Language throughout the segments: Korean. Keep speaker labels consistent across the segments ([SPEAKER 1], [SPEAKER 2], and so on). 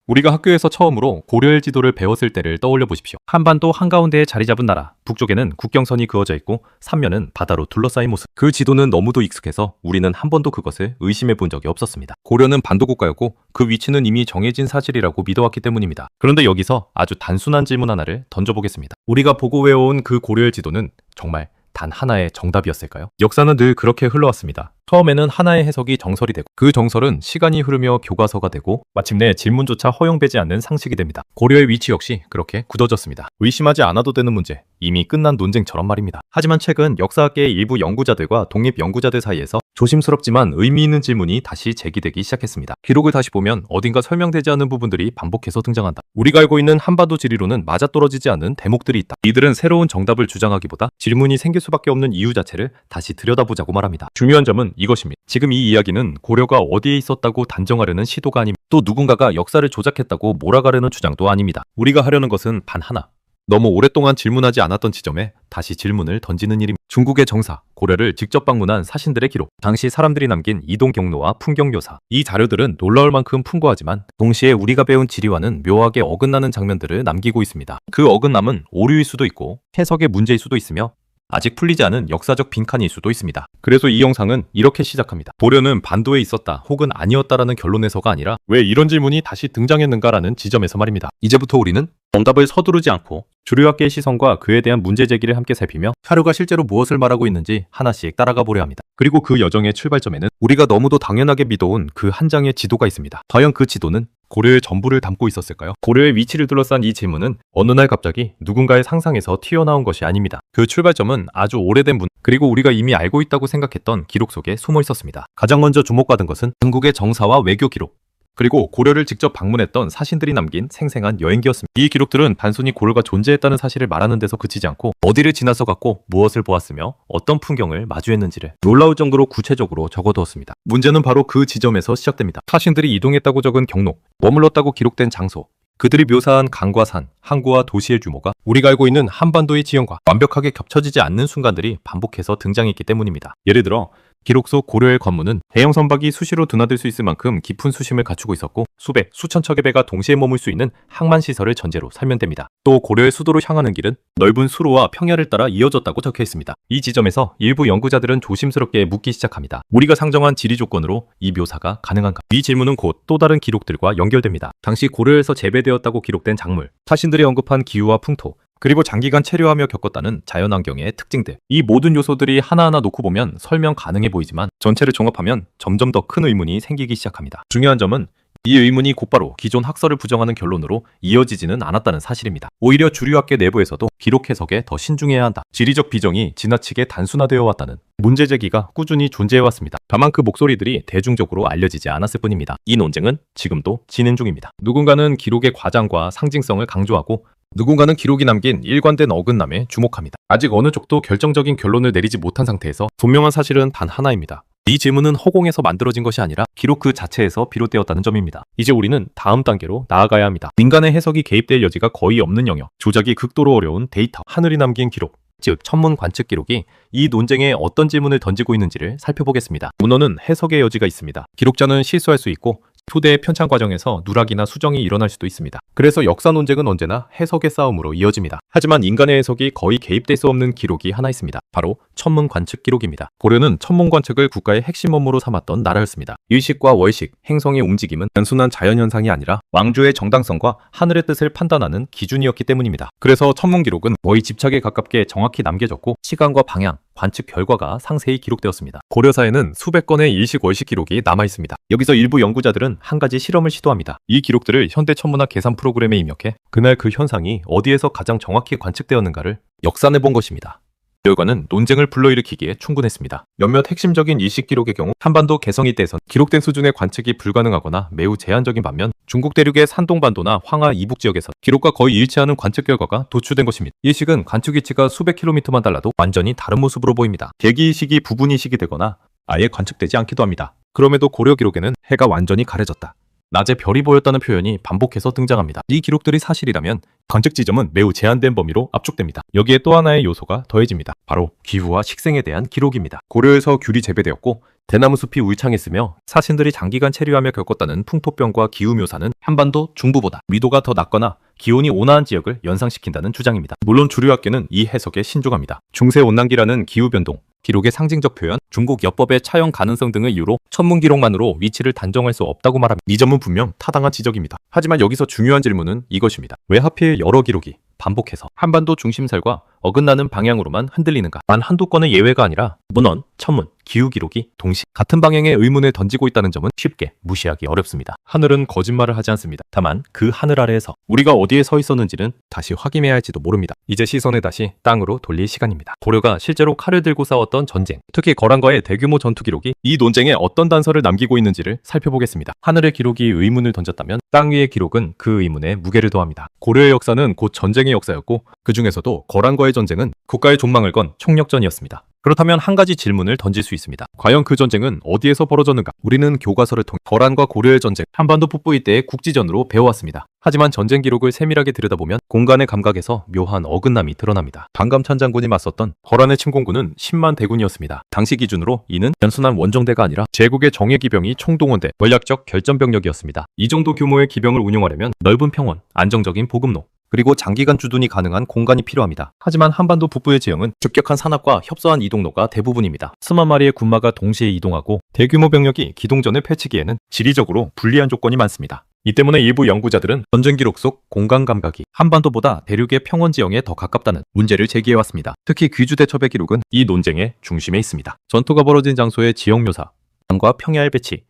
[SPEAKER 1] 우리가 학교에서 처음으로 고려일 지도를 배웠을 때를 떠올려 보십시오. 한반도 한가운데에 자리 잡은 나라, 북쪽에는 국경선이 그어져 있고 삼면은 바다로 둘러싸인 모습. 그 지도는 너무도 익숙해서 우리는 한 번도 그것을 의심해 본 적이 없었습니다. 고려는 반도 국가였고 그 위치는 이미 정해진 사실이라고 믿어왔기 때문입니다. 그런데 여기서 아주 단순한 질문 하나를 던져보겠습니다. 우리가 보고 외워온 그 고려일 지도는 정말 단 하나의 정답이었을까요? 역사는 늘 그렇게 흘러왔습니다. 처음에는 하나의 해석이 정설이 되고 그 정설은 시간이 흐르며 교과서가 되고 마침내 질문조차 허용되지 않는 상식이 됩니다. 고려의 위치 역시 그렇게 굳어졌습니다. 의심하지 않아도 되는 문제, 이미 끝난 논쟁처럼 말입니다. 하지만 최근 역사학계의 일부 연구자들과 독립 연구자들 사이에서 조심스럽지만 의미 있는 질문이 다시 제기되기 시작했습니다. 기록을 다시 보면 어딘가 설명되지 않는 부분들이 반복해서 등장한다. 우리가 알고 있는 한반도 지리로는 맞아떨어지지 않는 대목들이 있다. 이들은 새로운 정답을 주장하기보다 질문이 생길 수밖에 없는 이유 자체를 다시 들여다보자고 말합니다. 중요한 점은 이것입니다. 지금 이 이야기는 고려가 어디에 있었다고 단정하려는 시도가 아닙니다. 또 누군가가 역사를 조작했다고 몰아가려는 주장도 아닙니다. 우리가 하려는 것은 단 하나. 너무 오랫동안 질문하지 않았던 지점에 다시 질문을 던지는 일입니다. 중국의 정사, 고려를 직접 방문한 사신들의 기록, 당시 사람들이 남긴 이동 경로와 풍경 묘사. 이 자료들은 놀라울 만큼 풍부하지만 동시에 우리가 배운 지리와는 묘하게 어긋나는 장면들을 남기고 있습니다. 그 어긋남은 오류일 수도 있고 해석의 문제일 수도 있으며 아직 풀리지 않은 역사적 빈칸일 수도 있습니다. 그래서 이 영상은 이렇게 시작합니다. 고려는 반도에 있었다 혹은 아니었다라는 결론에서가 아니라 왜 이런 질문이 다시 등장했는가라는 지점에서 말입니다. 이제부터 우리는 정답을 서두르지 않고 주류학계의 시선과 그에 대한 문제 제기를 함께 살피며 사료가 실제로 무엇을 말하고 있는지 하나씩 따라가 보려 합니다. 그리고 그 여정의 출발점에는 우리가 너무도 당연하게 믿어온 그 한 장의 지도가 있습니다. 과연 그 지도는 고려의 전부를 담고 있었을까요? 고려의 위치를 둘러싼 이 질문은 어느 날 갑자기 누군가의 상상에서 튀어나온 것이 아닙니다. 그 출발점은 아주 오래된 문, 그리고 우리가 이미 알고 있다고 생각했던 기록 속에 숨어 있었습니다. 가장 먼저 주목받은 것은 중국의 정사와 외교 기록, 그리고 고려를 직접 방문했던 사신들이 남긴 생생한 여행기였습니다. 이 기록들은 단순히 고려가 존재했다는 사실을 말하는 데서 그치지 않고 어디를 지나서 갔고 무엇을 보았으며 어떤 풍경을 마주했는지를 놀라울 정도로 구체적으로 적어두었습니다. 문제는 바로 그 지점에서 시작됩니다. 사신들이 이동했다고 적은 경로, 머물렀다고 기록된 장소, 그들이 묘사한 강과 산, 항구와 도시의 규모가 우리가 알고 있는 한반도의 지형과 완벽하게 겹쳐지지 않는 순간들이 반복해서 등장했기 때문입니다. 예를 들어 기록 속 고려의 관문은 대형 선박이 수시로 드나들 수 있을 만큼 깊은 수심을 갖추고 있었고 수백, 수천 척의 배가 동시에 머물 수 있는 항만 시설을 전제로 설명됩니다. 또 고려의 수도로 향하는 길은 넓은 수로와 평야를 따라 이어졌다고 적혀 있습니다. 이 지점에서 일부 연구자들은 조심스럽게 묻기 시작합니다. 우리가 상정한 지리 조건으로 이 묘사가 가능한가? 이 질문은 곧 또 다른 기록들과 연결됩니다. 당시 고려에서 재배되었다고 기록된 작물, 사신들이 언급한 기후와 풍토, 그리고 장기간 체류하며 겪었다는 자연환경의 특징들. 이 모든 요소들이 하나하나 놓고 보면 설명 가능해 보이지만 전체를 종합하면 점점 더 큰 의문이 생기기 시작합니다. 중요한 점은 이 의문이 곧바로 기존 학설을 부정하는 결론으로 이어지지는 않았다는 사실입니다. 오히려 주류학계 내부에서도 기록 해석에 더 신중해야 한다. 지리적 비정이 지나치게 단순화되어 왔다는 문제 제기가 꾸준히 존재해왔습니다. 다만 그 목소리들이 대중적으로 알려지지 않았을 뿐입니다. 이 논쟁은 지금도 진행 중입니다. 누군가는 기록의 과장과 상징성을 강조하고 누군가는 기록이 남긴 일관된 어긋남에 주목합니다. 아직 어느 쪽도 결정적인 결론을 내리지 못한 상태에서 분명한 사실은 단 하나입니다. 이 질문은 허공에서 만들어진 것이 아니라 기록 그 자체에서 비롯되었다는 점입니다. 이제 우리는 다음 단계로 나아가야 합니다. 민간의 해석이 개입될 여지가 거의 없는 영역, 조작이 극도로 어려운 데이터, 하늘이 남긴 기록, 즉 천문 관측 기록이 이 논쟁에 어떤 질문을 던지고 있는지를 살펴보겠습니다. 문헌은 해석의 여지가 있습니다. 기록자는 실수할 수 있고 표대의 편찬 과정에서 누락이나 수정이 일어날 수도 있습니다. 그래서 역사 논쟁은 언제나 해석의 싸움으로 이어집니다. 하지만 인간의 해석이 거의 개입될 수 없는 기록이 하나 있습니다. 바로 천문 관측 기록입니다. 고려는 천문 관측을 국가의 핵심 업무로 삼았던 나라였습니다. 일식과 월식, 행성의 움직임은 단순한 자연현상이 아니라 왕조의 정당성과 하늘의 뜻을 판단하는 기준이었기 때문입니다. 그래서 천문 기록은 거의 집착에 가깝게 정확히 남겨졌고 시간과 방향, 관측 결과가 상세히 기록되었습니다. 고려사에는 수백 건의 일식 월식 기록이 남아있습니다. 여기서 일부 연구자들은 한 가지 실험을 시도합니다. 이 기록들을 현대 천문학 계산 프로그램에 입력해 그날 그 현상이 어디에서 가장 정확히 관측되었는가를 역산해 본 것입니다. 결과는 논쟁을 불러일으키기에 충분했습니다. 몇몇 핵심적인 일식 기록의 경우 한반도 개성 일대에선 기록된 수준의 관측이 불가능하거나 매우 제한적인 반면 중국 대륙의 산동반도나 황하 이북 지역에서 기록과 거의 일치하는 관측 결과가 도출된 것입니다. 일식은 관측 위치가 수백 킬로미터만 달라도 완전히 다른 모습으로 보입니다. 대기일식이 부분일식이 되거나 아예 관측되지 않기도 합니다. 그럼에도 고려 기록에는 해가 완전히 가려졌다, 낮에 별이 보였다는 표현이 반복해서 등장합니다. 이 기록들이 사실이라면 관측 지점은 매우 제한된 범위로 압축됩니다. 여기에 또 하나의 요소가 더해집니다. 바로 기후와 식생에 대한 기록입니다. 고려에서 귤이 재배되었고 대나무 숲이 울창했으며 사신들이 장기간 체류하며 겪었다는 풍토병과 기후 묘사는 한반도 중부보다 위도가 더 낮거나 기온이 온화한 지역을 연상시킨다는 주장입니다. 물론 주류학계는 이 해석에 신중합니다. 중세온난기라는 기후변동, 기록의 상징적 표현, 중국 여법의 차용 가능성 등을 이유로 천문 기록만으로 위치를 단정할 수 없다고 말합니다. 이 점은 분명 타당한 지적입니다. 하지만 여기서 중요한 질문은 이것입니다. 왜 하필 여러 기록이 반복해서 한반도 중심살과 어긋나는 방향으로만 흔들리는가? 단 한두 건의 예외가 아니라 문헌, 천문, 기후 기록이 동시 같은 방향의 의문을 던지고 있다는 점은 쉽게 무시하기 어렵습니다. 하늘은 거짓말을 하지 않습니다. 다만 그 하늘 아래에서 우리가 어디에 서 있었는지는 다시 확인해야 할지도 모릅니다. 이제 시선을 다시 땅으로 돌릴 시간입니다. 고려가 실제로 칼을 들고 싸웠던 전쟁, 특히 거란과의 대규모 전투 기록이 이 논쟁에 어떤 단서를 남기고 있는지를 살펴보겠습니다. 하늘의 기록이 의문을 던졌다면 땅 위의 기록은 그 의문에 무게를 더합니다. 고려의 역사는 곧 전쟁의 역사였고 그 중에서도 거란과의 전쟁은 국가의 존망을 건 총력전이었습니다. 그렇다면 한 가지 질문을 던질 수 있습니다. 과연 그 전쟁은 어디에서 벌어졌는가? 우리는 교과서를 통해 거란과 고려의 전쟁, 한반도 북부 일대의 국지전으로 배워왔습니다. 하지만 전쟁 기록을 세밀하게 들여다보면 공간의 감각에서 묘한 어긋남이 드러납니다. 방감찬 장군이 맞섰던 거란의 침공군은 10만 대군이었습니다. 당시 기준으로 이는 단순한 원정대가 아니라 제국의 정예 기병이 총동원돼 전략적 결전병력이었습니다. 이 정도 규모의 기병을 운용하려면 넓은 평원, 안정적인 보급로, 그리고 장기간 주둔이 가능한 공간이 필요합니다. 하지만 한반도 북부의 지형은 급격한 산악과 협소한 이동로가 대부분입니다. 수만 마리의 군마가 동시에 이동하고 대규모 병력이 기동전을 펼치기에는 지리적으로 불리한 조건이 많습니다. 이 때문에 일부 연구자들은 전쟁 기록 속 공간 감각이 한반도보다 대륙의 평원 지형에 더 가깝다는 문제를 제기해왔습니다. 특히 귀주대첩의 기록은 이 논쟁의 중심에 있습니다. 전투가 벌어진 장소의 지형 묘사, 강과 평야의 배치,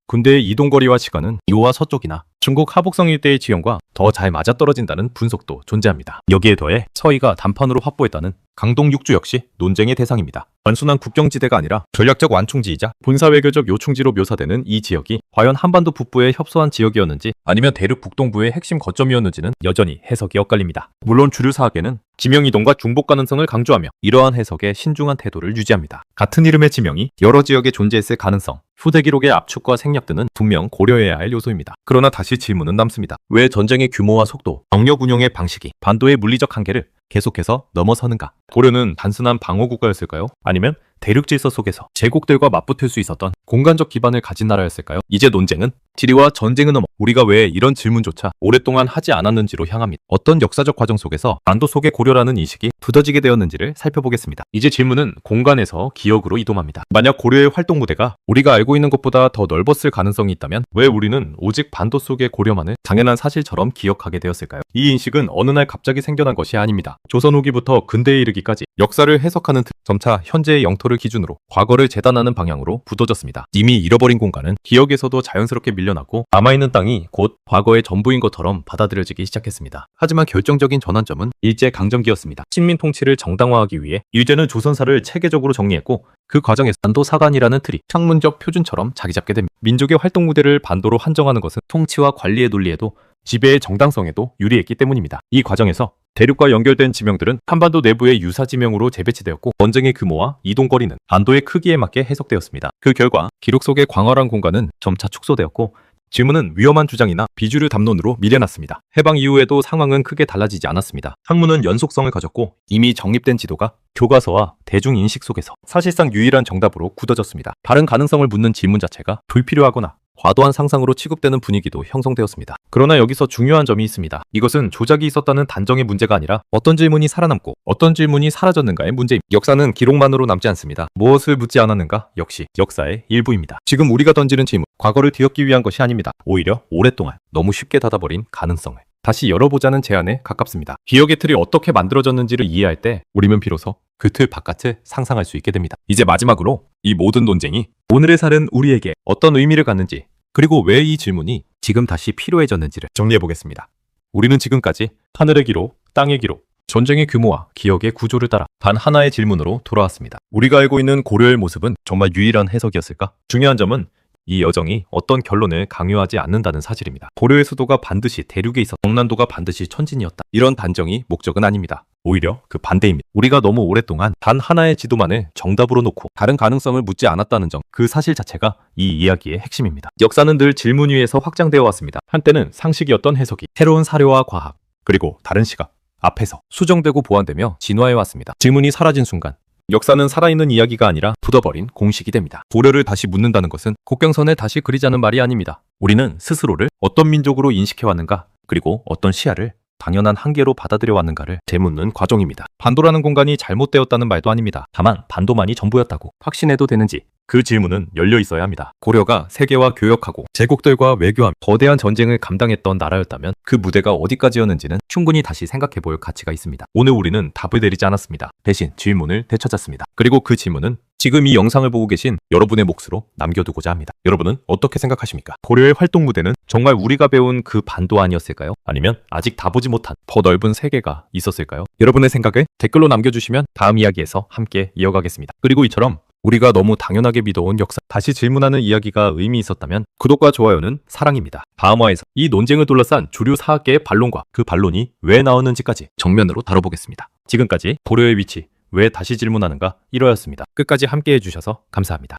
[SPEAKER 1] 군대의 이동거리와 시간은 이호와 서쪽이나 중국 하복성 일대의 지형과 더 잘 맞아떨어진다는 분석도 존재합니다. 여기에 더해 서희가 단판으로 확보했다는 강동 육주 역시 논쟁의 대상입니다. 단순한 국경지대가 아니라 전략적 완충지이자 군사외교적 요충지로 묘사되는 이 지역이 과연 한반도 북부의 협소한 지역이었는지 아니면 대륙 북동부의 핵심 거점이었는지는 여전히 해석이 엇갈립니다. 물론 주류사학계는 지명이동과 중복 가능성을 강조하며 이러한 해석에 신중한 태도를 유지합니다. 같은 이름의 지명이 여러 지역에 존재했을 가능성, 후대 기록의 압축과 생략 등은 분명 고려해야 할 요소입니다. 그러나 다시 질문은 남습니다. 왜 전쟁의 규모와 속도, 병력 운용의 방식이 반도의 물리적 한계를 계속해서 넘어서는가? 고려는 단순한 방어 국가였을까요? 아니면 대륙 질서 속에서 제국들과 맞붙을 수 있었던 공간적 기반을 가진 나라였을까요? 이제 논쟁은 지리와 전쟁을 넘어 우리가 왜 이런 질문조차 오랫동안 하지 않았는지로 향합니다. 어떤 역사적 과정 속에서 반도 속의 고려라는 인식이 두더지게 되었는지를 살펴보겠습니다. 이제 질문은 공간에서 기억으로 이동합니다. 만약 고려의 활동 무대가 우리가 알고 있는 것보다 더 넓었을 가능성이 있다면 왜 우리는 오직 반도 속의 고려만을 당연한 사실처럼 기억하게 되었을까요? 이 인식은 어느 날 갑자기 생겨난 것이 아닙니다. 조선 후기부터 근대에 이르기까지 역사를 해석하는 점차 현재의 영토를 기준으로 과거를 재단하는 방향으로 굳어졌습니다. 이미 잃어버린 공간은 기억에서도 자연스럽게 밀려났고 남아있는 땅이 곧 과거의 전부인 것처럼 받아들여지기 시작했습니다. 하지만 결정적인 전환점은 일제강점기였습니다. 식민 통치를 정당화하기 위해 일제는 조선사를 체계적으로 정리했고 그 과정에서 반도 사관이라는 틀이 학문적 표준처럼 자리 잡게 됩니다. 민족의 활동 무대를 반도로 한정하는 것은 통치와 관리의 논리에도 지배의 정당성에도 유리했기 때문입니다. 이 과정에서 대륙과 연결된 지명들은 한반도 내부의 유사 지명으로 재배치되었고 전쟁의 규모와 이동거리는 반도의 크기에 맞게 해석되었습니다. 그 결과 기록 속의 광활한 공간은 점차 축소되었고 질문은 위험한 주장이나 비주류 담론으로 밀려났습니다. 해방 이후에도 상황은 크게 달라지지 않았습니다. 학문은 연속성을 가졌고 이미 정립된 지도가 교과서와 대중인식 속에서 사실상 유일한 정답으로 굳어졌습니다. 다른 가능성을 묻는 질문 자체가 불필요하거나 과도한 상상으로 취급되는 분위기도 형성되었습니다. 그러나 여기서 중요한 점이 있습니다. 이것은 조작이 있었다는 단정의 문제가 아니라 어떤 질문이 살아남고 어떤 질문이 사라졌는가의 문제입니다. 역사는 기록만으로 남지 않습니다. 무엇을 묻지 않았는가 역시 역사의 일부입니다. 지금 우리가 던지는 질문, 과거를 뒤엎기 위한 것이 아닙니다. 오히려 오랫동안 너무 쉽게 닫아버린 가능성을 다시 열어보자는 제안에 가깝습니다. 기억의 틀이 어떻게 만들어졌는지를 이해할 때 우리는 비로소 그 틀 바깥을 상상할 수 있게 됩니다. 이제 마지막으로 이 모든 논쟁이 오늘의 살은 우리에게 어떤 의미를 갖는지 그리고 왜 이 질문이 지금 다시 필요해졌는지를 정리해보겠습니다. 우리는 지금까지 하늘의 기록, 땅의 기록, 전쟁의 규모와 기억의 구조를 따라 단 하나의 질문으로 돌아왔습니다. 우리가 알고 있는 고려의 모습은 정말 유일한 해석이었을까? 중요한 점은 이 여정이 어떤 결론을 강요하지 않는다는 사실입니다. 고려의 수도가 반드시 대륙에 있어 경난도가 반드시 천진이었다. 이런 단정이 목적은 아닙니다. 오히려 그 반대입니다. 우리가 너무 오랫동안 단 하나의 지도만을 정답으로 놓고 다른 가능성을 묻지 않았다는 점, 그 사실 자체가 이 이야기의 핵심입니다. 역사는 늘 질문 위에서 확장되어 왔습니다. 한때는 상식이었던 해석이 새로운 사료와 과학, 그리고 다른 시각 앞에서 수정되고 보완되며 진화해 왔습니다. 질문이 사라진 순간 역사는 살아있는 이야기가 아니라 굳어버린 공식이 됩니다. 고려를 다시 묻는다는 것은 국경선을 다시 그리자는 말이 아닙니다. 우리는 스스로를 어떤 민족으로 인식해왔는가, 그리고 어떤 시야를 당연한 한계로 받아들여 왔는가를 되묻는 과정입니다. 반도라는 공간이 잘못되었다는 말도 아닙니다. 다만 반도만이 전부였다고 확신해도 되는지 그 질문은 열려 있어야 합니다. 고려가 세계와 교역하고 제국들과 외교하며 거대한 전쟁을 감당했던 나라였다면 그 무대가 어디까지였는지는 충분히 다시 생각해 볼 가치가 있습니다. 오늘 우리는 답을 내리지 않았습니다. 대신 질문을 되찾았습니다. 그리고 그 질문은 지금 이 영상을 보고 계신 여러분의 몫으로 남겨두고자 합니다. 여러분은 어떻게 생각하십니까? 고려의 활동 무대는 정말 우리가 배운 그 반도 아니었을까요? 아니면 아직 다 보지 못한 더 넓은 세계가 있었을까요? 여러분의 생각을 댓글로 남겨주시면 다음 이야기에서 함께 이어가겠습니다. 그리고 이처럼 우리가 너무 당연하게 믿어온 역사, 다시 질문하는 이야기가 의미 있었다면 구독과 좋아요는 사랑입니다. 다음 화에서 이 논쟁을 둘러싼 주류 사학계의 반론과 그 반론이 왜 나왔는지까지 정면으로 다뤄보겠습니다. 지금까지 고려의 위치, 왜 다시 질문하는가 1화였습니다. 끝까지 함께 해주셔서 감사합니다.